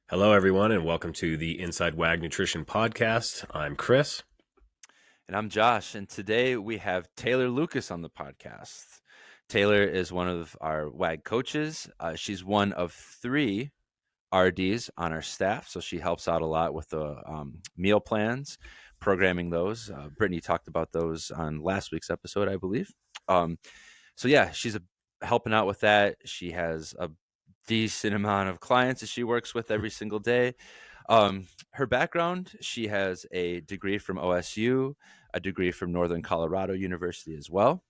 Hello, everyone, and welcome to the INSIDEWAG Nutrition Podcast. I'm Chris. And I'm Josh, and today we have Taylor Lucas on the podcast. Taylor is one of our WAG coaches. She's one of 3 RDs on our staff, so she helps out a lot with the meal plans, programming those. Brittany talked about those on last week's episode, I believe. She's helping out with that. She has a decent amount of clients that she works with every single day. Her background, she has a degree from OSU, a degree from Northern Colorado University as well.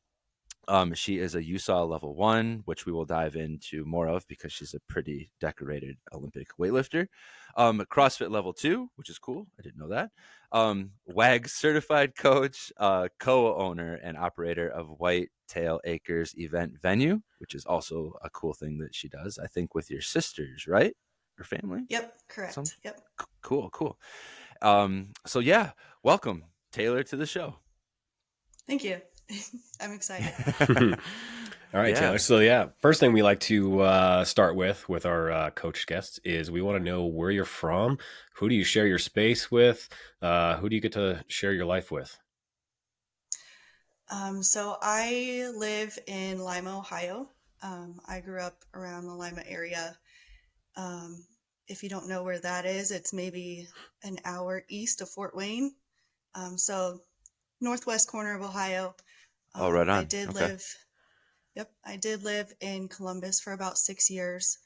She is a USAW L1, which we will dive into more of because she's a pretty decorated Olympic weightlifter. CrossFit Level 2, which is cool. I didn't know that. WAG certified coach, co-owner and operator of Whitetail Acres Event Venue, which is also a cool thing that she does, I think, with your sisters, right? Her family? Yep, correct. Yep. Cool. Welcome, Taylor, to the show. Thank you. I'm excited. All right, Taylor. So, first thing we like to start with our coach guests is we want to know where you're from. Who do you share your space with? Who do you get to share your life with? So I live in Lima, Ohio. I grew up around the Lima area. If you don't know where that is, it's maybe an hour east of Fort Wayne. So northwest corner of Ohio. Right on. I did live in Columbus for about 6 years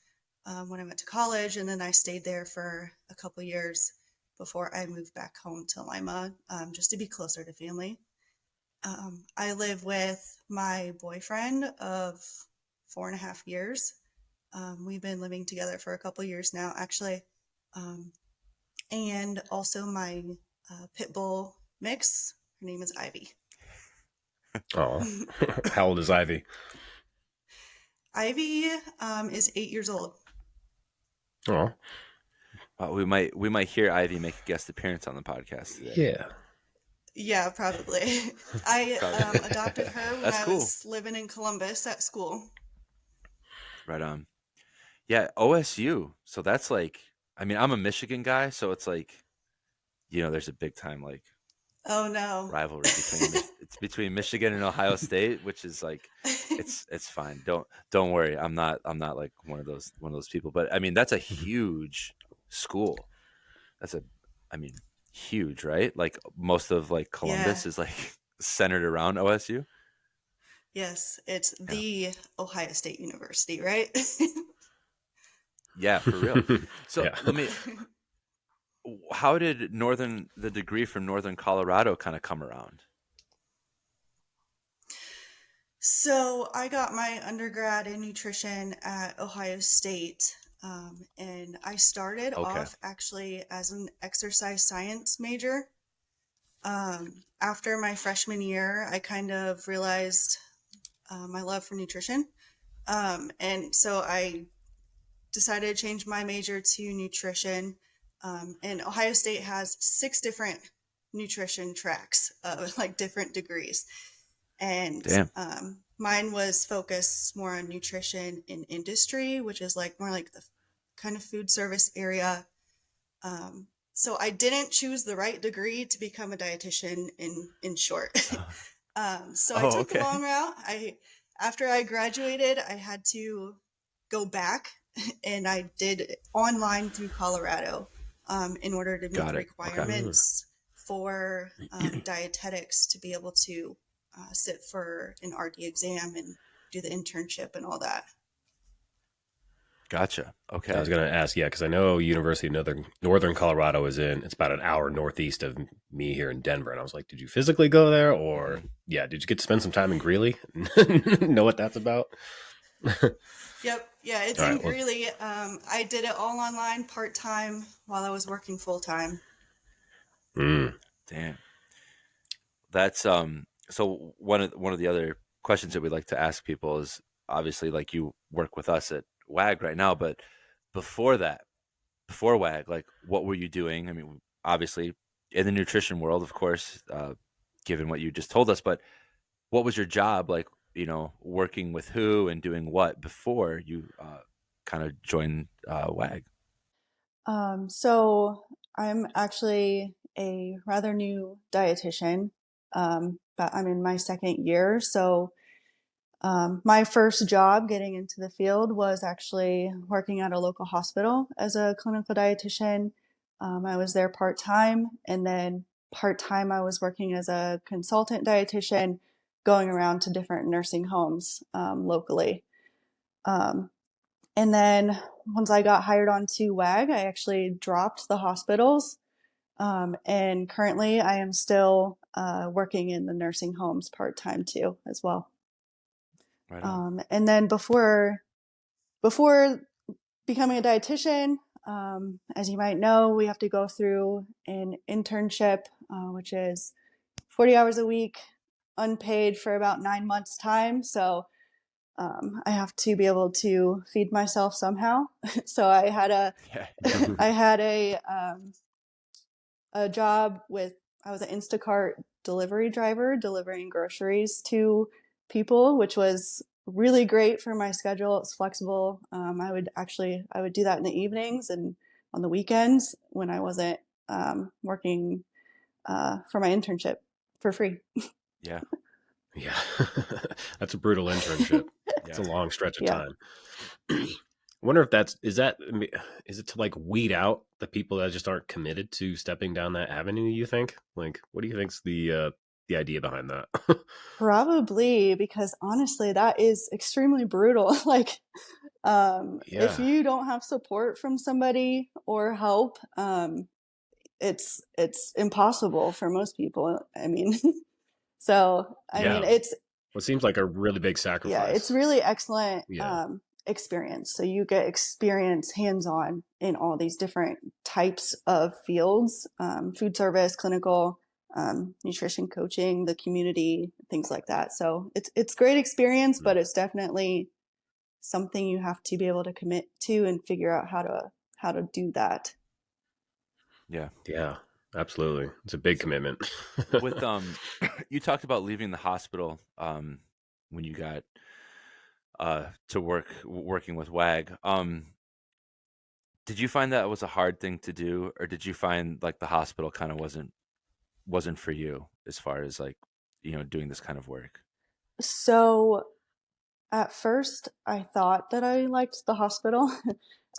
when I went to college, and then I stayed there for a couple years before I moved back home to Lima, just to be closer to family. I live with my boyfriend of 4.5 years. We've been living together for a couple years now, actually. And also my pit bull mix. Her name is Ivy. Oh, how old is Ivy? Ivy is 8 years old. Oh, we might hear Ivy make a guest appearance on the podcast today. Yeah, probably. I adopted her when I was living in Columbus at school. Right on. Yeah, OSU. So that's like, I mean, I'm a Michigan guy, so it's like, there's a big time like oh no rivalry between Michigan and Ohio State, which is like it's fine. Don't worry. I'm not like one of those people. But I mean, that's a huge school. Huge, right? Like most of like Columbus is like centered around OSU. Yes, it's the Ohio State University, right? Yeah, for real. So how did the degree from Northern Colorado kind of come around? So I got my undergrad in nutrition at Ohio State. And I started off actually as an exercise science major. After my freshman year, I kind of realized my love for nutrition. And so I decided to change my major to nutrition. And Ohio State has 6 different nutrition tracks of like different degrees. And mine was focused more on nutrition in industry, which is like more like the kind of food service area. So I didn't choose the right degree to become a dietitian in short. So I took the long route. After I graduated, I had to go back and I did online through Colorado in order to meet the requirements for dietetics to be able to sit for an RD exam and do the internship and all that. Gotcha. Okay. I was going to ask, because I know University of Northern Colorado it's about an hour northeast of me here in Denver. And I was like, did you physically go there or did you get to spend some time in Greeley? Know what that's about? Yep. Yeah, it's in Greeley. I did it all online part-time while I was working full-time. Damn. That's so one of the other questions that we like to ask people is obviously like you work with us at WAG right now, but before WAG, like what were you doing? I mean, obviously in the nutrition world, of course, given what you just told us, but what was your job like, working with who and doing what before you kind of joined WAG? So I'm actually a rather new dietitian, but I'm in my second year. So my first job getting into the field was actually working at a local hospital as a clinical dietitian. I was there part-time, and then part-time I was working as a consultant dietitian, going around to different nursing homes locally. Um, and then once I got hired on to WAG, I actually dropped the hospitals. And currently I am still working in the nursing homes part-time too, as well. Right on. And then before becoming a dietitian, as you might know, we have to go through an internship, which is 40 hours a week, unpaid for about 9 months' time. So I have to be able to feed myself somehow. So Yeah. I had a job with, I was an Instacart delivery driver delivering groceries to people, which was really great for my schedule. It's flexible. I would do that in the evenings and on the weekends when I wasn't working for my internship for free. Yeah. Yeah. That's a brutal internship. It's Yeah. a long stretch of Yeah. time. I wonder if is it to like weed out the people that just aren't committed to stepping down that avenue, you think? Like, what do you think's the idea behind that? Probably, because honestly, that is extremely brutal. Like, if Yeah. you don't have support from somebody or help, it's impossible for most people. I mean, so I mean, Yeah. Well, it seems like a really big it's sacrifice. really excellent Yeah. experience. So you get experience hands-on in all these different types of fields: food service, clinical, nutrition coaching, the community, things like that. So it's great experience, Mm. but it's definitely something you have to be able to commit to and figure out how to do that. Yeah. Yeah. Absolutely. It's a big commitment. With you talked about leaving the hospital when you got to working with WAG. Did you find that was a hard thing to do, or did you find like the hospital kind of wasn't for you as far as like, doing this kind of work? So at first, I thought that I liked the hospital.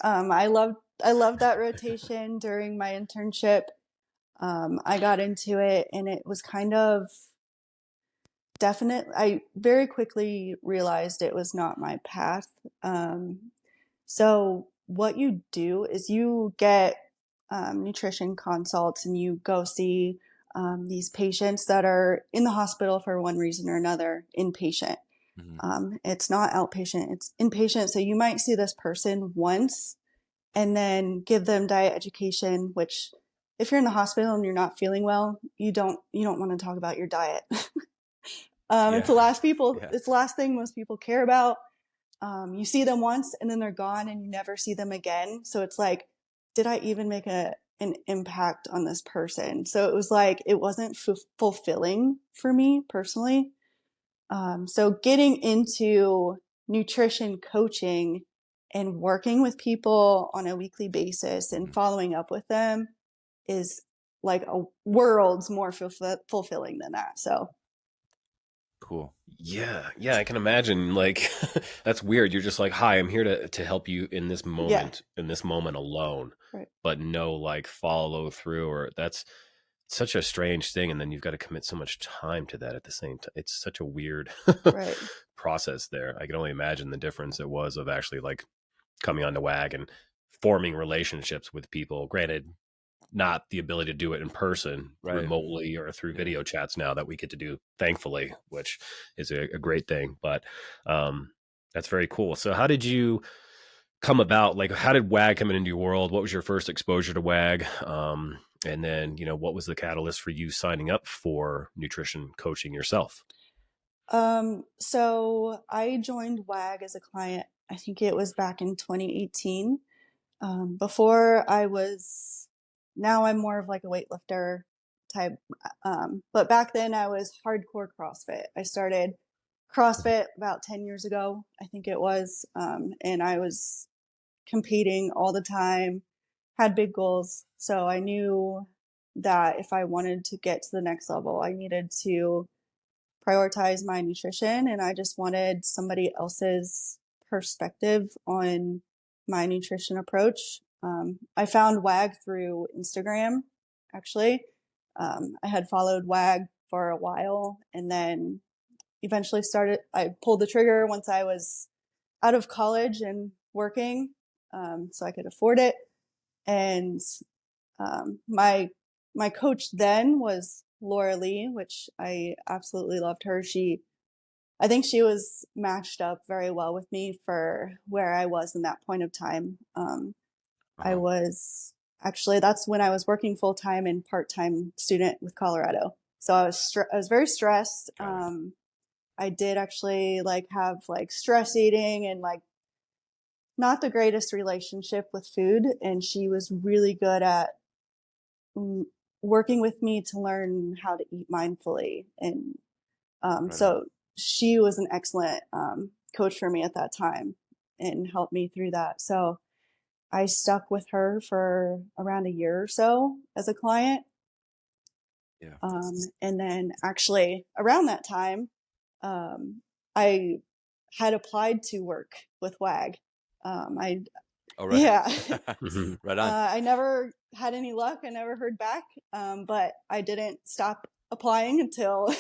I loved that rotation during my internship. I got into it, and it was kind of definite. I very quickly realized it was not my path. So what you do is you get nutrition consults, and you go see these patients that are in the hospital for one reason or another, inpatient. Hmm. It's not outpatient, it's inpatient. So you might see this person once and then give them diet education, which if you're in the hospital and you're not feeling well, you don't want to talk about your diet. Yeah. Yeah. It's the last thing most people care about. You see them once and then they're gone and you never see them again. So it's like, did I even make an impact on this person? So it was like, it wasn't fulfilling for me personally. So getting into nutrition coaching and working with people on a weekly basis and Hmm. following up with them is like a worlds more fulfilling than that. So Cool. Yeah, yeah, I can imagine. Like, that's weird. You're just like, "Hi, I'm here to help you yeah, in this moment alone," right, but no like follow through. Or that's such a strange thing, and then you've got to commit so much time to that at the same time. It's such a weird right, process there. I can only imagine the difference it was of actually like coming on the WAG and forming relationships with people. Granted, not the ability to do it in person Right. remotely or through Yeah. video chats now that we get to do, thankfully, which is a great thing. But that's very cool. So how did you come about? Like, how did WAG come into your world? What was your first exposure to WAG? And then, what was the catalyst for you signing up for nutrition coaching yourself? So I joined WAG as a client. I think it was back in 2018. Before I was, now I'm more of like a weightlifter type. But back then I was hardcore CrossFit. I started CrossFit about 10 years ago, I think it was. And I was competing all the time. had big goals. So I knew that if I wanted to get to the next level, I needed to prioritize my nutrition, and I just wanted somebody else's perspective on my nutrition approach. I found WAG through Instagram, actually. I had followed WAG for a while, and then eventually I pulled the trigger once I was out of college and working, so I could afford it. And my coach then was Laura Lee, which I absolutely loved her. I think she was matched up very well with me for where I was in that point of time. I was actually, that's when I was working full time and part time student with Colorado. So I was very stressed. I did actually have stress eating and not the greatest relationship with food. And she was really good at working with me to learn how to eat mindfully. And so she was an excellent coach for me at that time and helped me through that. So I stuck with her for around a year or so as a client. Yeah. And then actually around that time, I had applied to work with WAG. Right. Yeah. Right on. I never had any luck. I never heard back. But I didn't stop applying until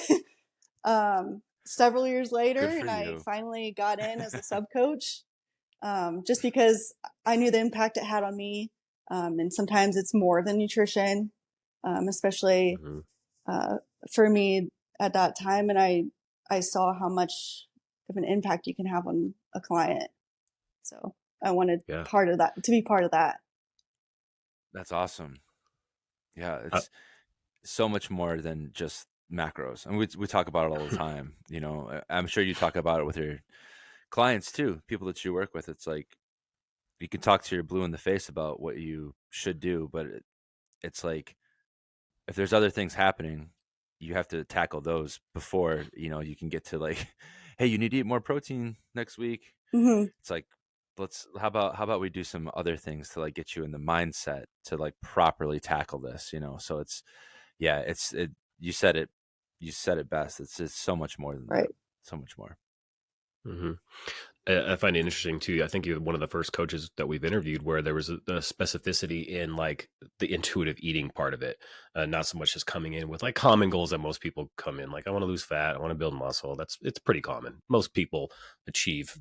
several years later, and I finally got in as a sub coach, just because I knew the impact it had on me. And sometimes it's more than nutrition, especially for me at that time. And I saw how much of an impact you can have on a client. So I wanted to be part of that. That's awesome. Yeah, it's so much more than just macros, and we talk about it all the time. I'm sure you talk about it with your clients too, people that you work with. It's like you can talk to your blue in the face about what you should do, but it's like if there's other things happening, you have to tackle those before you can get to hey, you need to eat more protein next week. It's like, how about we do some other things to get you in the mindset to properly tackle this, so it's you said it best. It's so much more than that. So much more. I find it interesting too. I think you're one of the first coaches that we've interviewed where there was a specificity in the intuitive eating part of it, not so much as coming in with common goals that most people come in I want to lose fat, I want to build muscle. It's pretty common. Most people achieve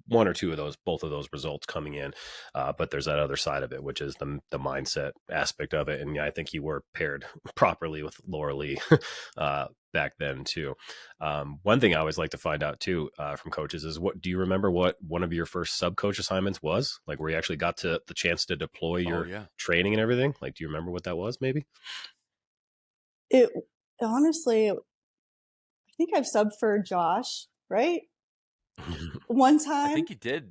one or two of those, both of those results coming in. But there's that other side of it, which is the mindset aspect of it. And I think you were paired properly with Laura Lee back then too. One thing I always like to find out too from coaches is do you remember what one of your first sub coach assignments was? Where you actually got to the chance to deploy your training and everything? Do you remember what that was maybe? It honestly, I think I've subbed for Josh, right? One time. I think you did.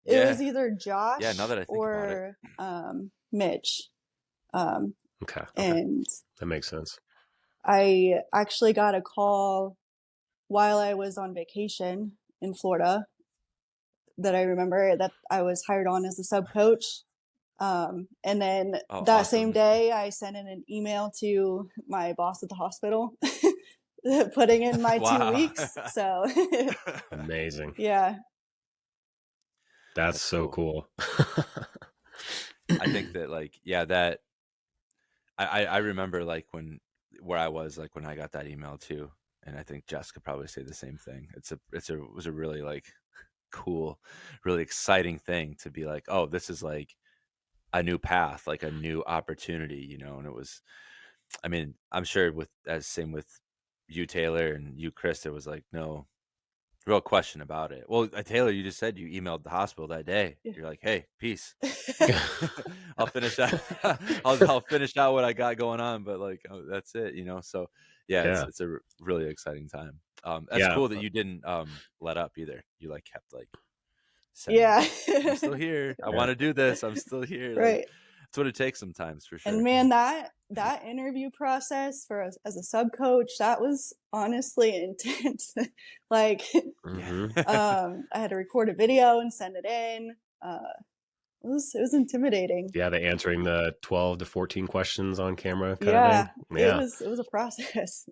It was either Josh now that I think or Mitch. Okay. And that makes sense. I actually got a call while I was on vacation in Florida that I remember that I was hired on as a sub coach. And then that same day I sent in an email to my boss at the hospital putting in my 2 weeks. So amazing. Yeah. That's so cool. I think that that I remember where I was when I got that email too. And I think Jess could probably say the same thing. It was a really cool, really exciting thing to be oh, this is a new path, a new opportunity, and it was, I mean, I'm sure same with you, Taylor, and you, Chris, there was no real question about it. Well, Taylor, you just said you emailed the hospital that day. You're like, hey, peace. I'll finish out. I'll finish out what I got going on, but that's it, So it's a really exciting time. That's cool that you didn't let up either. You kept saying, I'm still here. I want to do this. I'm still here. Right. That's what it takes sometimes, for sure. And man, that interview process as a sub coach, that was honestly intense. I had to record a video and send it in. was intimidating. Yeah, the answering the 12 to 14 questions on camera kind of Yeah, thing. Yeah. it was a process.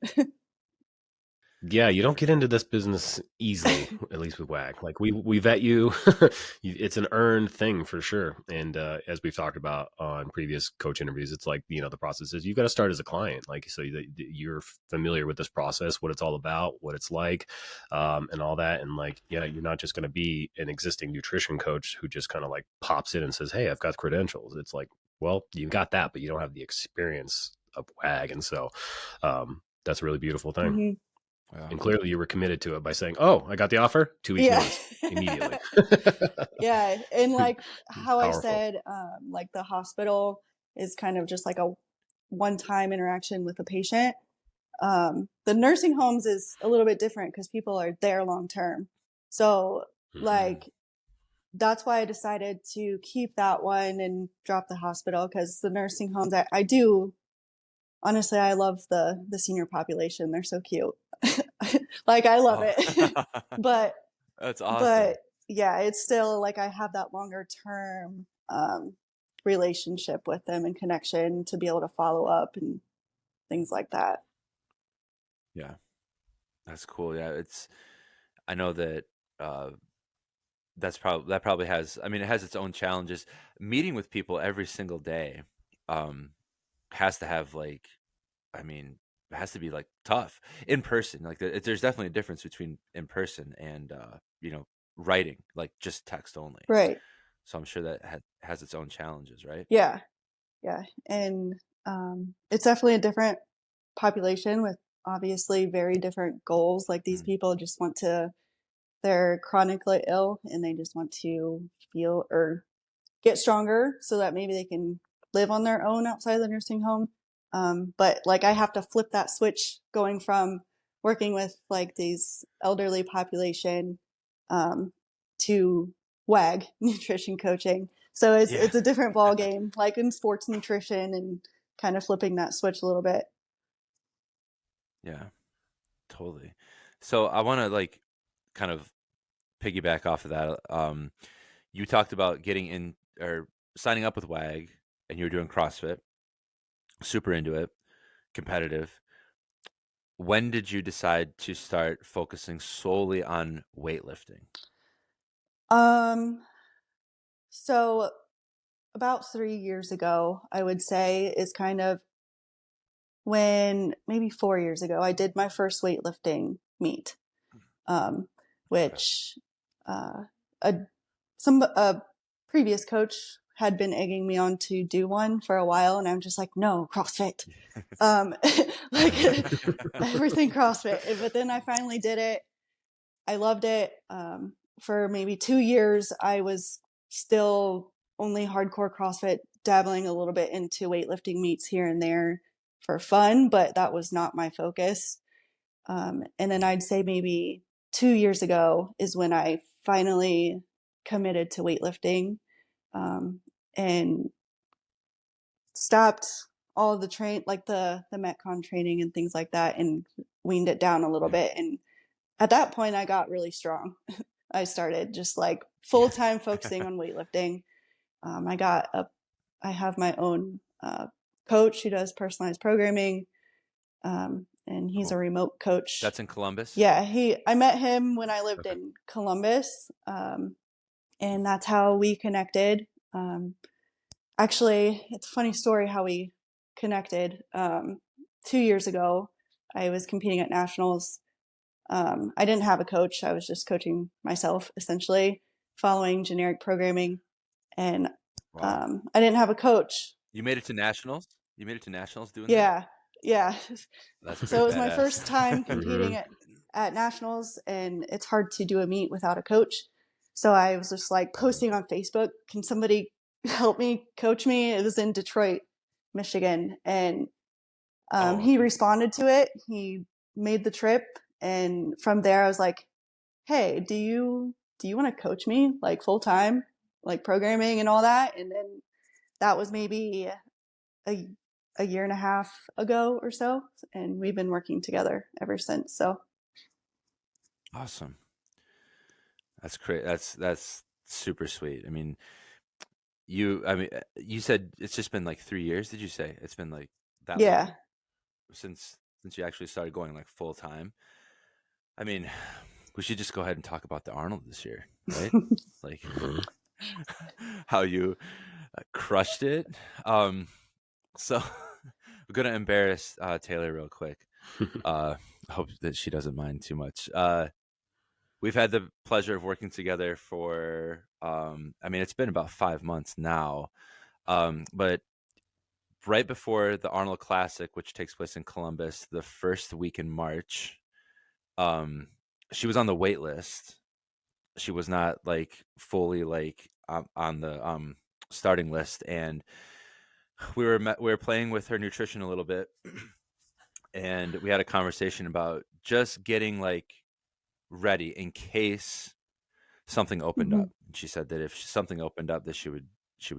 Yeah, you don't get into this business easily, at least with WAG. Like we vet you. It's an earned thing for sure. And as we've talked about on previous coach interviews, it's like, you know, the process is you got to start as a client, like so that you're familiar with this process, what it's all about, what it's like, and all that. And like, yeah, you're not just going to be an existing nutrition coach who just kind of like pops in and says, "Hey, I've got credentials." It's like, well, you got that, but you don't have the experience of WAG, and so that's a really beautiful thing. Mhm. Wow. And clearly you were committed to it by saying, "Oh, I got the offer, 2 weeks Yeah. notice immediately." Yeah, and like It's how I powerful. said, like the hospital is kind of just like a one-time interaction with the patient. The nursing homes is a little bit different because people are there long term. So like that's why I decided to keep that one and drop the hospital, because the nursing homes I do honestly, I love the senior population. They're so cute. Like I love Oh, it. but that's awesome. but yeah, it's still like I have that longer term relationship with them and connection to be able to follow up and things like that. Yeah, that's cool. Yeah, I know that uh, that probably has. I mean, it has its own challenges. Meeting with people every single day um, has to have like, I mean, it has to be like tough in person. Like, there's definitely a difference between in person and writing, like just text only. Right. So I'm sure that has its own challenges, right? Yeah. Yeah. And it's definitely a different population with obviously very different goals. Like these Mm. people just want to, they're chronically ill and they just want to feel or get stronger so that maybe they can live on their own outside of the nursing home. But like I have to flip that switch going from working with like these elderly population to WAG nutrition coaching. So Yeah. it's a different ball game, like in sports nutrition, and kind of flipping that switch a little bit. Yeah, totally. So I want to like kind of piggyback off of that. You talked about getting in or signing up with WAG, and you were doing CrossFit, super into it, competitive. When did you decide to start focusing solely on weightlifting? Um, so about 3 years ago, I would say, is kind of when maybe 4 years ago, I did my first weightlifting meet, um, Okay. which uh, a a previous coach had been egging me on to do one for a while, and I'm just like, no, CrossFit, um, like everything CrossFit. But then I finally did it. I loved it. For maybe 2 years, I was still only hardcore CrossFit, dabbling a little bit into weightlifting meets here and there for fun, but that was not my focus. And then I'd say maybe 2 years ago is when I finally committed to weightlifting, and stopped all of the like the Metcon training and things like that, and weaned it down a little Yeah. bit. And at that point, I got really strong. I started just like full Yeah. time focusing on weightlifting. I have my own coach who does personalized programming, and he's a Cool. remote coach. That's in Columbus? Yeah, I met him when I lived Okay. in Columbus, and that's how we connected. Actually, it's a funny story how we connected. 2 years ago, I was competing at nationals. I didn't have a coach. I was just coaching myself, essentially, following generic programming. And Wow. I didn't have a coach. You made it to nationals? You made it to nationals doing that? Yeah, yeah. That's So pretty it was my badass. first time Hmm. competing at nationals, and it's hard to do a meet without a coach. So I was just like Mhm. posting on Facebook, can somebody help me, coach me? It was in Detroit, Michigan. And Oh, he responded to it. He made the trip. And from there, I was like, hey, do you want to coach me like full time, like programming and all that? And then that was maybe a a year and a half ago or so, and we've been working together ever since. So awesome. That's great. That's super sweet. I mean, I mean, you said it's just been like 3 years. Did you say it's been like that Yeah. long since you actually started going like full time? I mean, we should just go ahead and talk about the Arnold this year, right? Like how you crushed it. So we're gonna embarrass Taylor real quick. Hope that she doesn't mind too much. We've had the pleasure of working together for, I mean, it's been about 5 months now. But right before the Arnold Classic, which takes place in Columbus, the first week in March, she was on the wait list. She was not like fully like on the starting list, and we were playing with her nutrition a little bit, and we had a conversation about just getting like ready in case something opened up. She said that if something opened up, that she would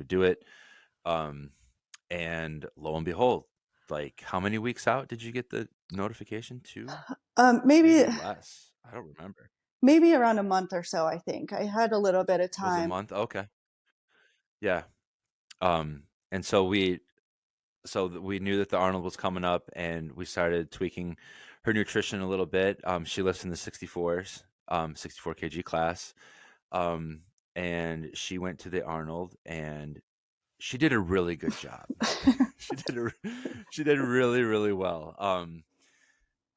do it. And lo and behold, like how many weeks out did you get the notification? 2? Maybe less. I don't remember. Maybe around a month or so. I think I had a little bit of Was it a time. month? Okay. Yeah. And so we knew that the Arnold was coming up, and we started tweaking her nutrition a little bit. She lifts in the 64s, 64 kg class. And she went to the Arnold, and she did a really good job. she did really, really well.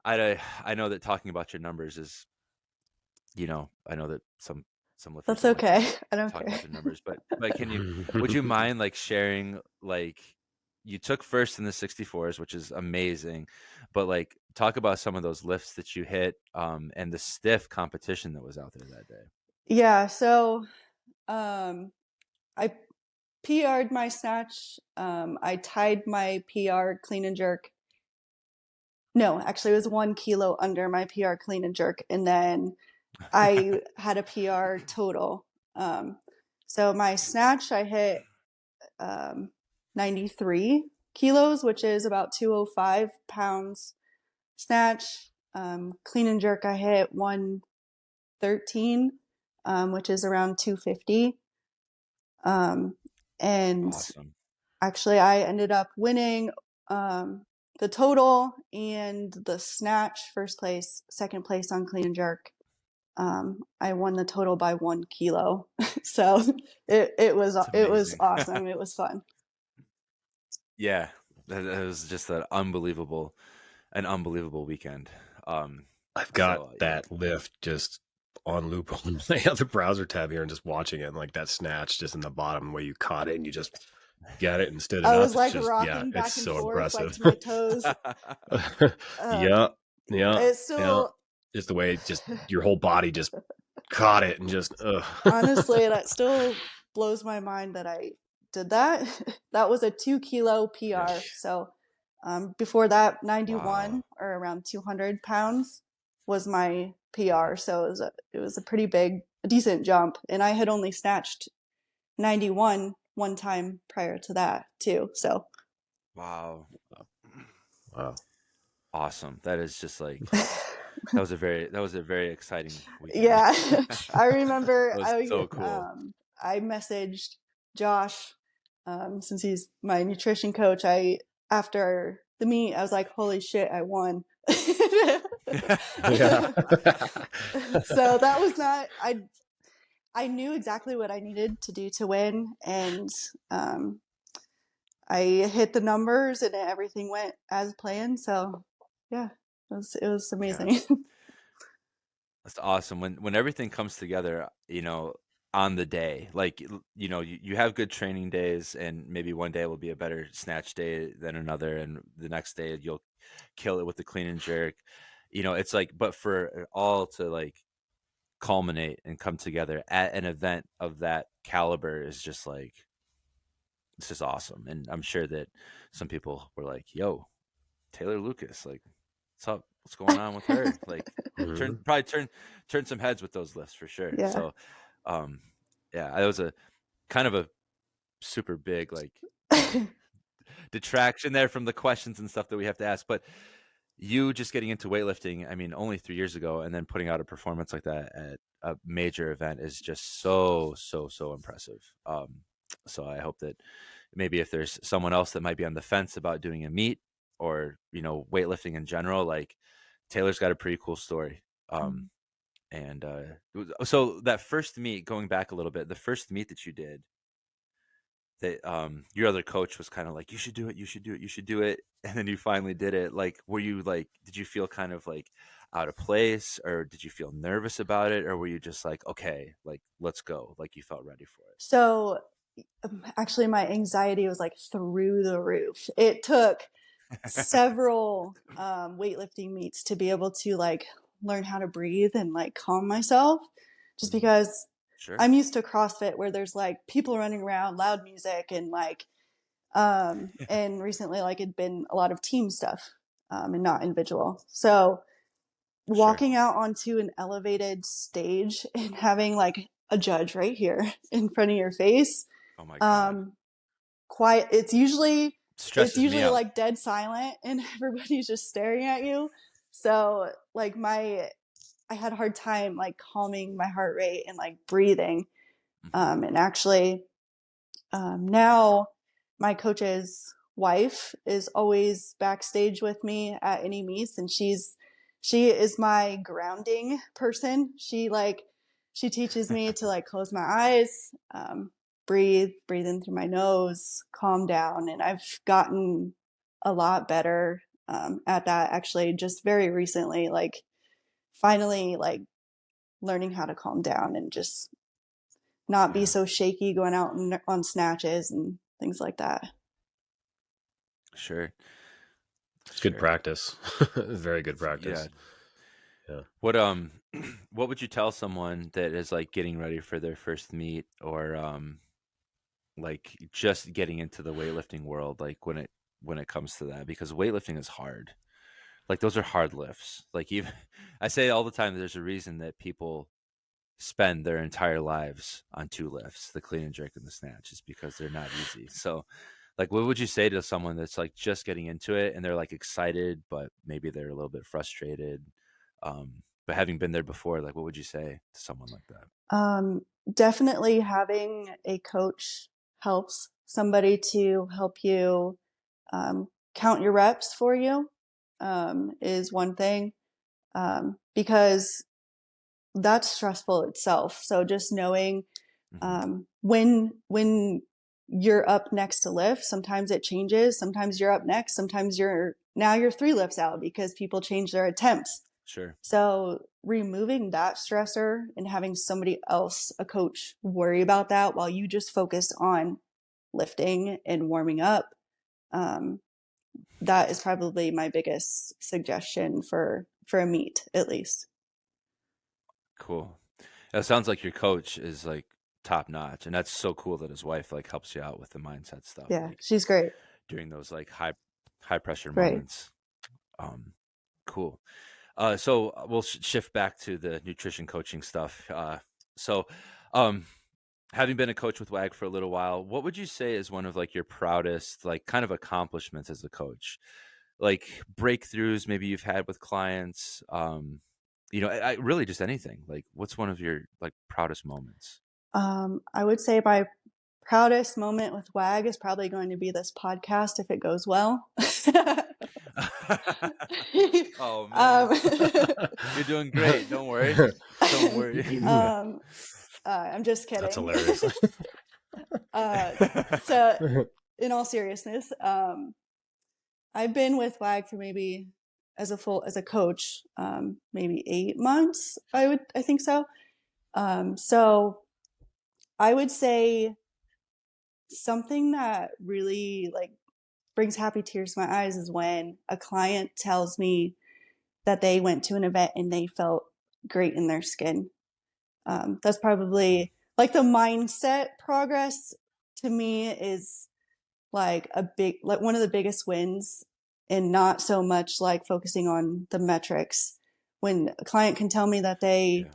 I know that talking about your numbers is, I know that some lifters That's don't like to okay. I don't talk care. about the numbers, but would you mind like sharing, like, you took first in the 64s, which is amazing, but like talk about some of those lifts that you hit, and the stiff competition that was out there that day. Yeah. So, I PR'd my snatch. I tied my PR clean and jerk. No, actually, it was 1 kilo under my PR clean and jerk, and then I had a PR total. So my snatch, I hit 93 kilos, which is about 205 pounds. Snatch, clean and jerk, I hit 113, which is around 250. And Awesome. actually, I ended up winning the total and the snatch, first place, second place on clean and jerk. I won the total by 1 kilo. So it was awesome. It was fun. Yeah, that was just an unbelievable weekend. I've got that lift just on loop on my other browser tab here, and just watching it, and like that snatch just in the bottom where you caught it and you just got it and stood it up. I was like just, rocking back it's and so forth, impressive. like to my toes. Yeah. It's still just the way just your whole body just caught it and just honestly, that still blows my mind that I did that. That was a 2 kilo PR. Yeah. So before that, 91 or around 200 pounds was my PR. So it was a pretty big, a decent jump. And I had only snatched 91 one time prior to that too. So wow, awesome. That is just like that was a very exciting weekend. Yeah. I remember that was so cool. I messaged Josh, since he's my nutrition coach. After the meet, I was like, holy shit, I won. Yeah. So that was not, I knew exactly what I needed to do to win, and I hit the numbers and everything went as planned. So yeah, it was amazing. Yeah. That's awesome. When everything comes together, on the day, like, you have good training days, and maybe one day will be a better snatch day than another, and the next day you'll kill it with the clean and jerk. It's like, but for it all to like culminate and come together at an event of that caliber is just like, this is awesome. And I'm sure that some people were like, yo, Taylor Lucas, like, what's up? What's going on with her? Like, probably turn some heads with those lifts for sure. Yeah. So, it was a kind of a super big like detraction there from the questions and stuff that we have to ask. But you just getting into weightlifting, I mean, only 3 years ago, and then putting out a performance like that at a major event is just so impressive. So I hope that maybe if there's someone else that might be on the fence about doing a meet or, weightlifting in general, like Taylor's got a pretty cool story. And so that first meet, going back a little bit, the first meet that you did, that your other coach was kind of like, you should do it, you should do it, you should do it, and then you finally did it. Like, were you like, did you feel kind of like out of place, or did you feel nervous about it, or were you just like, okay, like let's go, like you felt ready for it? So actually my anxiety was like through the roof. It took several weightlifting meets to be able to like learn how to breathe and like calm myself, just because Sure. I'm used to CrossFit where there's like people running around, loud music, and like and recently like it'd been a lot of team stuff and not individual. So walking out onto an elevated stage and having like a judge right here in front of your face, Oh my God. quiet, it's usually Stresses me out. like dead silent and everybody's just staring at you. So like I had a hard time like calming my heart rate and like breathing. And actually now my coach's wife is always backstage with me at any meets, and she is my grounding person. She teaches me to like close my eyes, breathe in through my nose, calm down, and I've gotten a lot better at that actually just very recently, like finally like learning how to calm down and just not be so shaky going out on snatches and things like that. Sure. It's good practice. Very good practice. Yeah. What what would you tell someone that is like getting ready for their first meet, or like just getting into the weightlifting world, like when it comes to that? Because weightlifting is hard. Like those are hard lifts. Like even I say all the time, there's a reason that people spend their entire lives on two lifts, the clean and jerk and the snatch, is because they're not easy. So like what would you say to someone that's like just getting into it and they're like excited, but maybe they're a little bit frustrated? But having been there before, like what would you say to someone like that? Definitely having a coach helps. Somebody to help you count your reps for you is one thing, because that's stressful itself. So just knowing when you're up next to lift, sometimes it changes. Sometimes you're up next. Sometimes you're 3 lifts out because people change their attempts. Sure. So removing that stressor and having somebody else, a coach, worry about that while you just focus on lifting and warming up, that is probably my biggest suggestion for a meet, at least. Cool. It sounds like your coach is like top notch, and that's so cool that his wife like helps you out with the mindset stuff. Yeah, like, she's great during those like high pressure Right. moments. Cool. So we'll shift back to the nutrition coaching stuff. So having been a coach with WAG for a little while, what would you say is one of like your proudest like kind of accomplishments as a coach? Like breakthroughs maybe you've had with clients, I really just anything. Like what's one of your like proudest moments? I would say my proudest moment with WAG is probably going to be this podcast if it goes well. Oh man, you're doing great. Don't worry. Don't worry. I'm just kidding. That's hilarious. So in all seriousness, I've been with WAG for maybe as a coach, maybe 8 months. I think so. So I would say something that really like brings happy tears to my eyes is when a client tells me that they went to an event and they felt great in their skin. That's probably like the mindset progress to me is like one of the biggest wins, and not so much like focusing on the metrics. When a client can tell me that they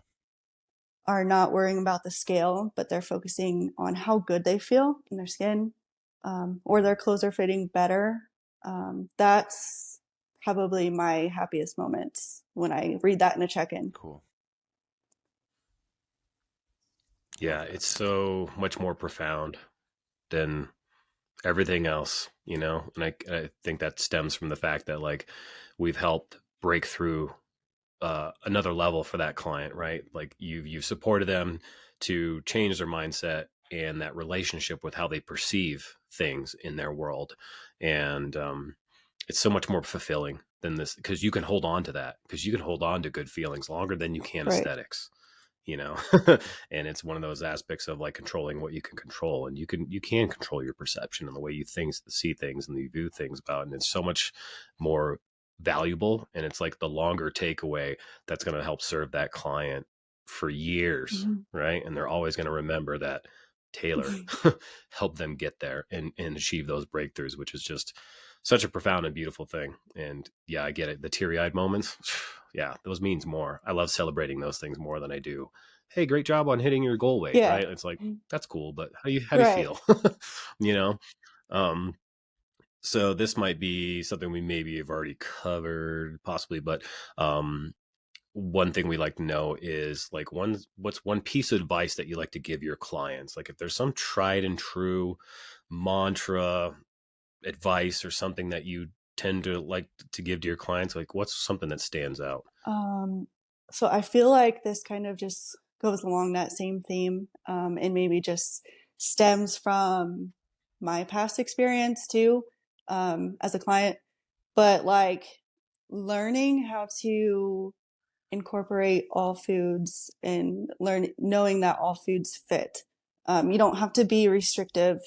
are not worrying about the scale, but they're focusing on how good they feel in their skin, or their clothes are fitting better. That's probably my happiest moments when I read that in a check-in. Cool. Yeah, it's so much more profound than everything else, you know? And I think that stems from the fact that like we've helped break through another level for that client, right? Like you've supported them to change their mindset and that relationship with how they perceive things in their world. And it's so much more fulfilling than this, because you can hold on to that, because you can hold on to good feelings longer than you can Right. aesthetics, you know. And it's one of those aspects of like controlling what you can control, and you can control your perception and the way you see things and you view things about, and it's so much more valuable. And it's like the longer takeaway that's going to help serve that client for years, right? And they're always going to remember that Taylor helped them get there and achieve those breakthroughs, which is just such a profound and beautiful thing. And yeah, I get it. The teary-eyed moments, yeah, those means more. I love celebrating those things more than I do, hey, great job on hitting your goal weight, right? It's like, that's cool, but how do you feel? You know? So this might be something we maybe have already covered, possibly, but one thing we like to know is like what's one piece of advice that you like to give your clients? Like if there's some tried and true mantra, advice, or something that you tend to like to give to your clients, like what's something that stands out? So I feel like this kind of just goes along that same theme, and maybe just stems from my past experience too, as a client, but like learning how to incorporate all foods and knowing that all foods fit. You don't have to be restrictive,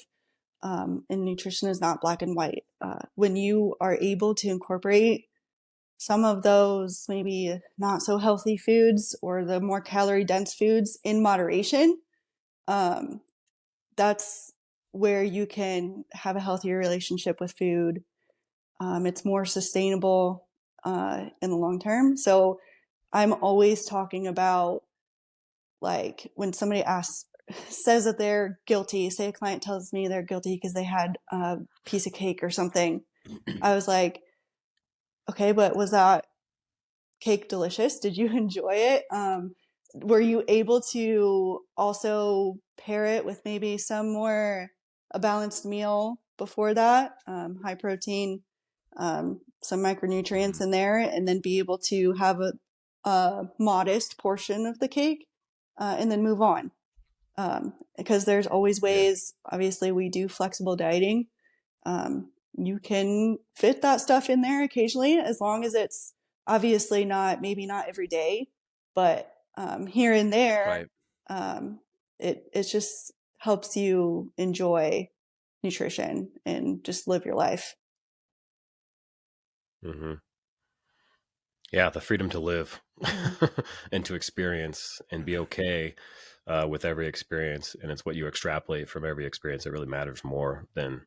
and nutrition is not black and white. When you are able to incorporate some of those maybe not so healthy foods or the more calorie dense foods in moderation, that's where you can have a healthier relationship with food. It's more sustainable in the long term. So I'm always talking about, like, when somebody says that they're guilty, say a client tells me they're guilty because they had a piece of cake or something. I was like, okay, but was that cake delicious? Did you enjoy it? Were you able to also pair it with maybe a balanced meal before that, high protein, some micronutrients in there, and then be able to have a modest portion of the cake, and then move on? Because there's always ways. Obviously, we do flexible dieting. You can fit that stuff in there occasionally, as long as it's obviously maybe not every day, but here and there. Right. It just helps you enjoy nutrition and just live your life. Yeah, the freedom to live and to experience and be okay with every experience. And it's what you extrapolate from every experience that really matters more than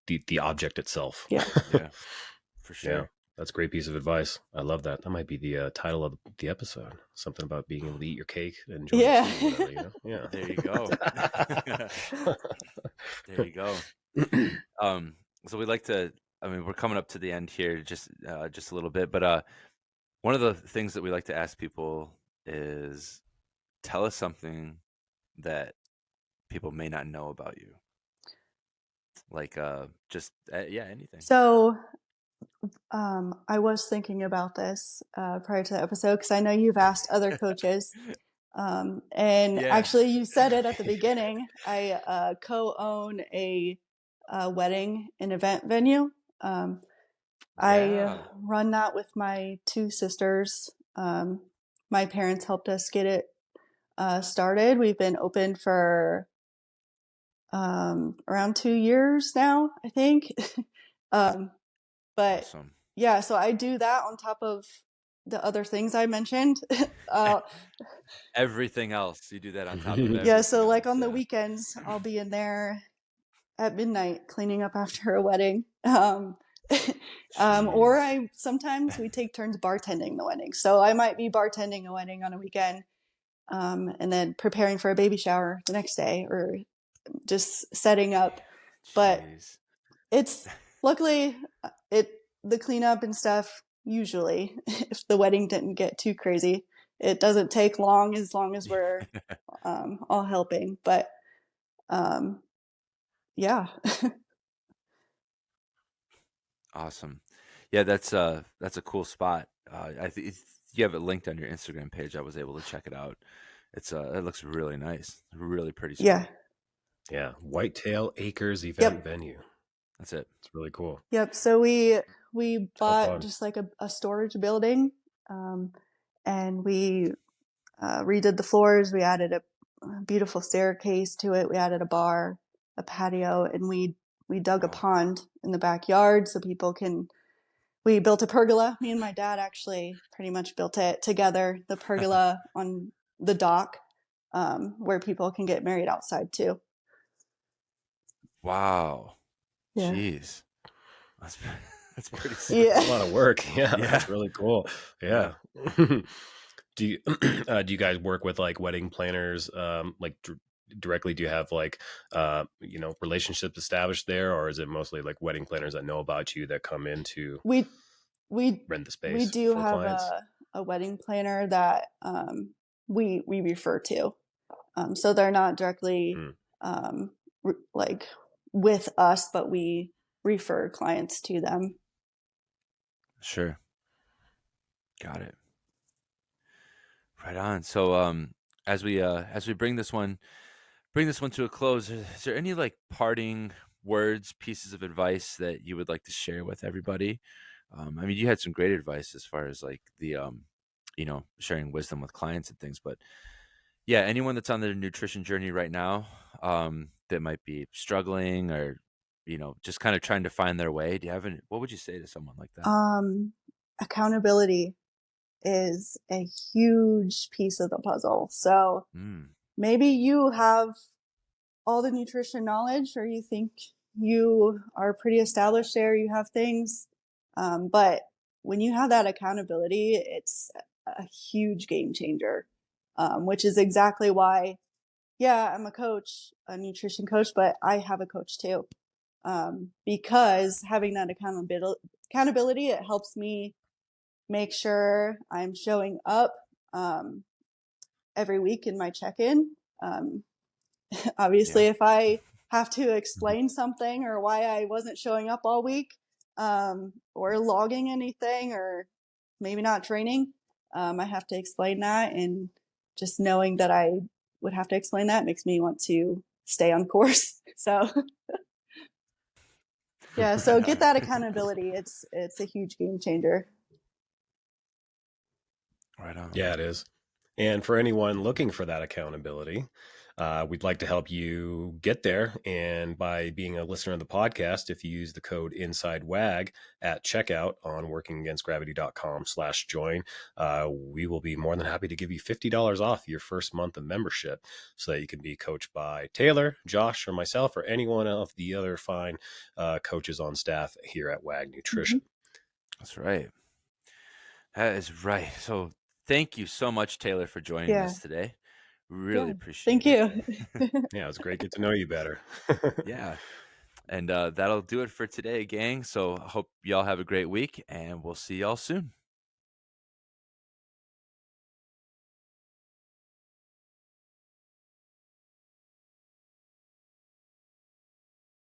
the object itself. Yeah, for sure. Yeah, that's a great piece of advice. I love that. That might be the title of the episode. Something about being able to eat your cake and enjoy it too, whatever, you know? Yeah. There you go. There you go. So we'd like to, I mean, we're coming up to the end here, just a little bit, but one of the things that we like to ask people is, tell us something that people may not know about you. Like anything. So I was thinking about this prior to the episode, because I know you've asked other coaches. Actually, you said it at the beginning. I co-own a wedding and event venue. I run that with my two sisters. My parents helped us get it started. We've been open for around 2 years now, I think. But awesome. Yeah, so I do that on top of the other things I mentioned. Everything else, you do that on top of everything. Yeah, so like on the weekends, I'll be in there at midnight cleaning up after a wedding. Or sometimes we take turns bartending the wedding. So I might be bartending a wedding on a weekend, and then preparing for a baby shower the next day, or just setting up. But it's luckily the cleanup and stuff, usually, if the wedding didn't get too crazy, it doesn't take long as we're all helping. But yeah. Awesome. Yeah, that's a cool spot. I think you have it linked on your Instagram page. I was able to check it out. It looks really nice. Really pretty Yeah. spot. Yeah. Whitetail Acres Event Yep. Venue. That's it. It's really cool. Yep. So we How bought fun. just like a storage building, and we redid the floors. We added a beautiful staircase to it. We added a bar, a patio, and we dug a Wow. pond in the backyard so people can. We built a pergola. Me and my dad actually pretty much built it together. The pergola on the dock, where people can get married outside too. Wow. Yeah. Jeez. That's pretty sweet. Yeah. That's a lot of work. Yeah. Yeah. That's really cool. Yeah. Do you do you guys work with like wedding planners like directly? Do you have like relationships established there, or is it mostly like wedding planners that know about you that come in to We rent the we space do for have clients? a wedding planner that we refer to. So they're not directly like with us, but we refer clients to them. Sure. Got it. Right on. So as we bring this one to a close, is there any like parting words, pieces of advice that you would like to share with everybody? I mean, you had some great advice as far as like the sharing wisdom with clients and things, but yeah, anyone that's on their nutrition journey right now, that might be struggling or just kind of trying to find their way, what would you say to someone like that? Accountability is a huge piece of the puzzle. So maybe you have all the nutrition knowledge, or you think you are pretty established there, you have things. But when you have that accountability, it's a huge game changer, which is exactly why, yeah, I'm a coach, a nutrition coach, but I have a coach too. Because having that accountability, it helps me make sure I'm showing up every week in my check-in. Obviously, if I have to explain something or why I wasn't showing up all week, or logging anything, or maybe not training, I have to explain that. And just knowing that I would have to explain that makes me want to stay on course. So yeah, so get that accountability. It's a huge game changer. Right on. Yeah, it is. And for anyone looking for that accountability, we'd like to help you get there. And by being a listener of the podcast, if you use the code INSIDEWAG at checkout on workingagainstgravity.com/join, we will be more than happy to give you $50 off your first month of membership so that you can be coached by Taylor, Josh, or myself, or anyone of the other fine coaches on staff here at WAG Nutrition. That's right. That is right. So thank you so much, Taylor, for joining us today. Really appreciate it. Thank you. Yeah, it was great to get to know you better. Yeah. And that'll do it for today, gang. So I hope y'all have a great week, and we'll see y'all soon.